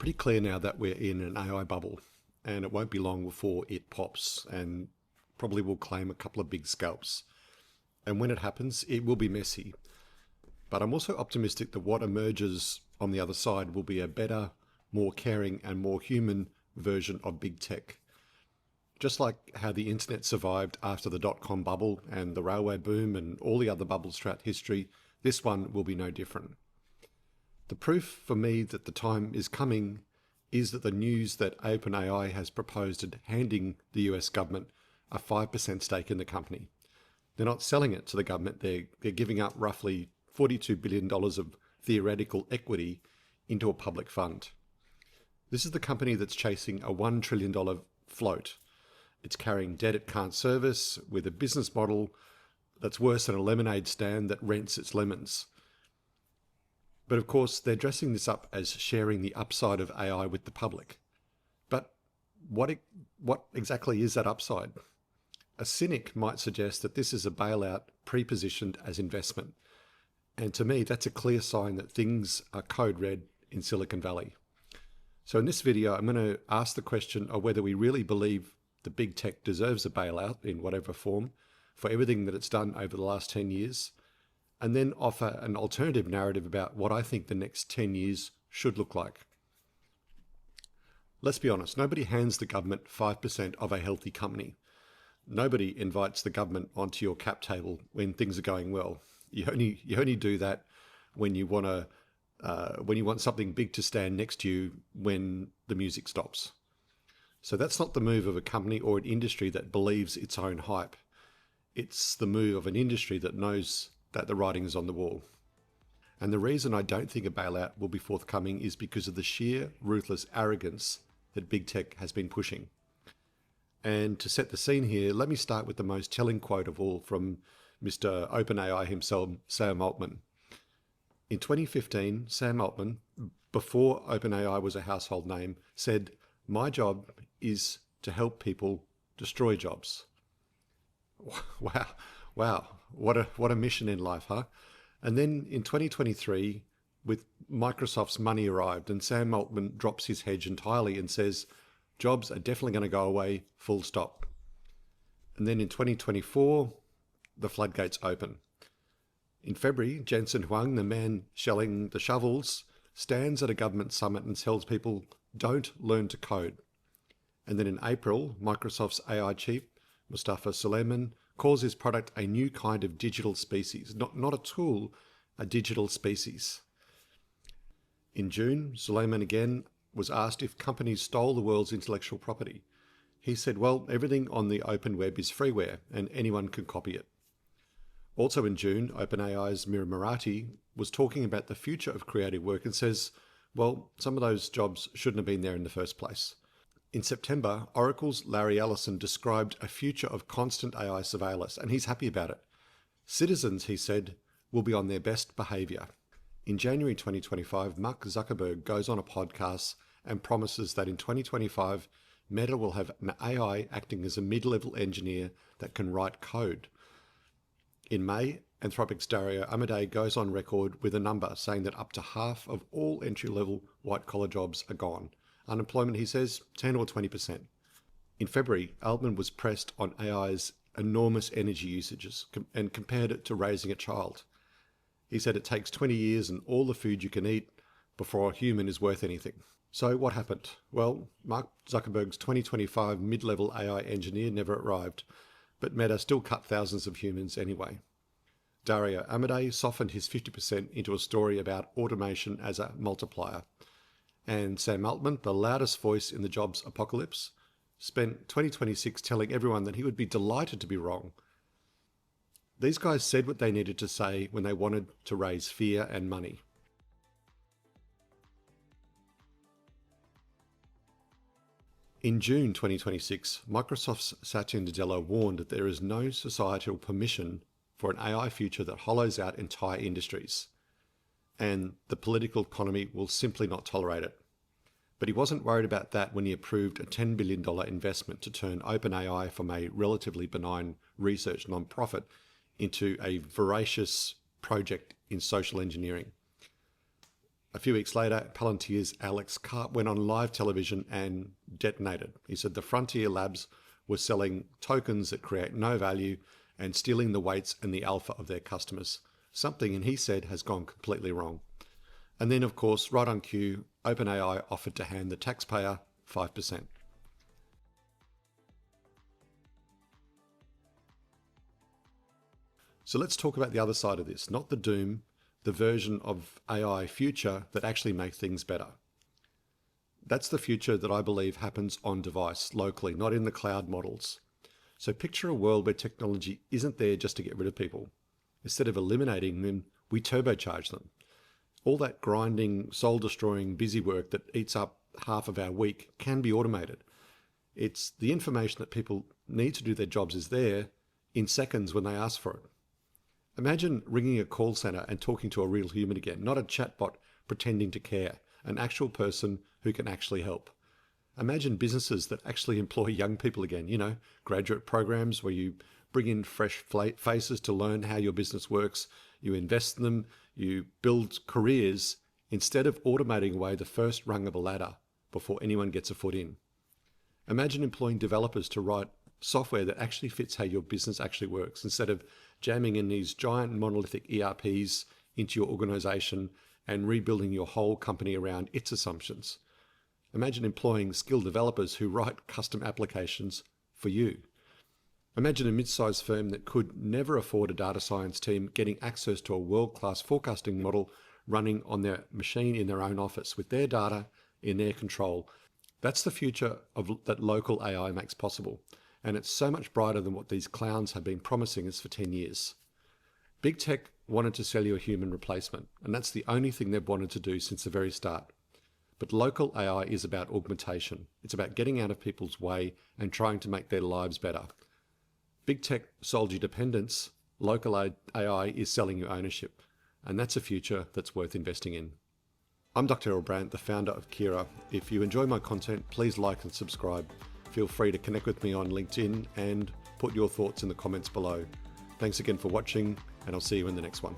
pretty clear now that we're in an AI bubble, and it won't be long before it pops and probably will claim a couple of big scalps. And when it happens, it will be messy. But I'm also optimistic that what emerges on the other side will be a better, more caring, and more human version of big tech. Just like how the internet survived after the dotcom bubble and the railway boom and all the other bubbles throughout history, this one will be no different. The proof for me that the time is coming is that the news that OpenAI has proposed handing the US government a 5% stake in the company. They're not selling it to the government, they're giving up roughly $42 billion of theoretical equity into a public fund. This is the company that's chasing a $1 trillion float. It's carrying debt it can't service with a business model that's worse than a lemonade stand that rents its lemons. But of course, they're dressing this up as sharing the upside of AI with the public. But what exactly is that upside? A cynic might suggest that this is a bailout pre-positioned as investment. And to me, that's a clear sign that things are code red in Silicon Valley. So in this video, I'm going to ask the question of whether we really believe the big tech deserves a bailout in whatever form for everything that it's done over the last 10 years, and then offer an alternative narrative about what I think the next 10 years should look like. Let's be honest, nobody hands the government 5% of a healthy company. Nobody invites the government onto your cap table when things are going well. You only do that when you want something big to stand next to you when the music stops. So that's not the move of a company or an industry that believes its own hype. It's the move of an industry that knows that the writing is on the wall. And the reason I don't think a bailout will be forthcoming is because of the sheer ruthless arrogance that big tech has been pushing. And to set the scene here, let me start with the most telling quote of all from Mr. OpenAI himself, Sam Altman. In 2015, Sam Altman, before OpenAI was a household name, said, "My job is to help people destroy jobs." Wow, what a mission in life, huh? And then in 2023, with Microsoft's money arrived and Sam Altman drops his hedge entirely and says, jobs are definitely going to go away, full stop. And then in 2024, the floodgates open. In February, Jensen Huang, the man shelling the shovels, stands at a government summit and tells people, don't learn to code. And then in April, Microsoft's AI chief, Mustafa Suleyman, calls his product a new kind of digital species, not a tool, a digital species. In June, Suleyman again was asked if companies stole the world's intellectual property. He said, well, everything on the open web is freeware and anyone can copy it. Also in June, OpenAI's Mira Murati was talking about the future of creative work and says, well, some of those jobs shouldn't have been there in the first place. In September, Oracle's Larry Ellison described a future of constant AI surveillance, and he's happy about it. Citizens, he said, will be on their best behavior. In January 2025, Mark Zuckerberg goes on a podcast and promises that in 2025, Meta will have an AI acting as a mid-level engineer that can write code. In May, Anthropic's Dario Amodei goes on record with a number saying that up to half of all entry-level white-collar jobs are gone. Unemployment, he says, 10 or 20%. In February, Altman was pressed on AI's enormous energy usages and compared it to raising a child. He said it takes 20 years and all the food you can eat before a human is worth anything. So what happened? Well, Mark Zuckerberg's 2025 mid-level AI engineer never arrived, but Meta still cut thousands of humans anyway. Dario Amodei softened his 50% into a story about automation as a multiplier. And Sam Altman, the loudest voice in the jobs apocalypse, spent 2026 telling everyone that he would be delighted to be wrong. These guys said what they needed to say when they wanted to raise fear and money. In June 2026, Microsoft's Satya Nadella warned that there is no societal permission for an AI future that hollows out entire industries, and the political economy will simply not tolerate it. But he wasn't worried about that when he approved a $10 billion investment to turn OpenAI from a relatively benign research nonprofit into a voracious project in social engineering. A few weeks later, Palantir's Alex Karp went on live television and detonated. He said the Frontier Labs were selling tokens that create no value and stealing the weights and the alpha of their customers. Something, and he said, has gone completely wrong. And then, of course, right on cue, OpenAI offered to hand the taxpayer 5%. So let's talk about the other side of this, not the doom, the version of AI future that actually makes things better. That's the future that I believe happens on device, locally, not in the cloud models. So picture a world where technology isn't there just to get rid of people. Instead of eliminating them, we turbocharge them. All that grinding, soul-destroying, busy work that eats up half of our week can be automated. It's the information that people need to do their jobs is there in seconds when they ask for it. Imagine ringing a call center and talking to a real human again, not a chatbot pretending to care, an actual person who can actually help. Imagine businesses that actually employ young people again, graduate programs where you bring in fresh faces to learn how your business works, you invest in them, you build careers instead of automating away the first rung of a ladder before anyone gets a foot in. Imagine employing developers to write software that actually fits how your business actually works instead of jamming in these giant monolithic ERPs into your organization and rebuilding your whole company around its assumptions. Imagine employing skilled developers who write custom applications for you. Imagine a mid-sized firm that could never afford a data science team getting access to a world-class forecasting model running on their machine in their own office with their data in their control. That's the future that local AI makes possible. And it's so much brighter than what these clowns have been promising us for 10 years. Big tech wanted to sell you a human replacement, and that's the only thing they've wanted to do since the very start. But local AI is about augmentation. It's about getting out of people's way and trying to make their lives better. Big tech sold you dependence. Local AI is selling you ownership. And that's a future that's worth investing in. I'm Dr. Errol Brandt, the founder of Kiraa. If you enjoy my content, please like and subscribe. Feel free to connect with me on LinkedIn and put your thoughts in the comments below. Thanks again for watching, and I'll see you in the next one.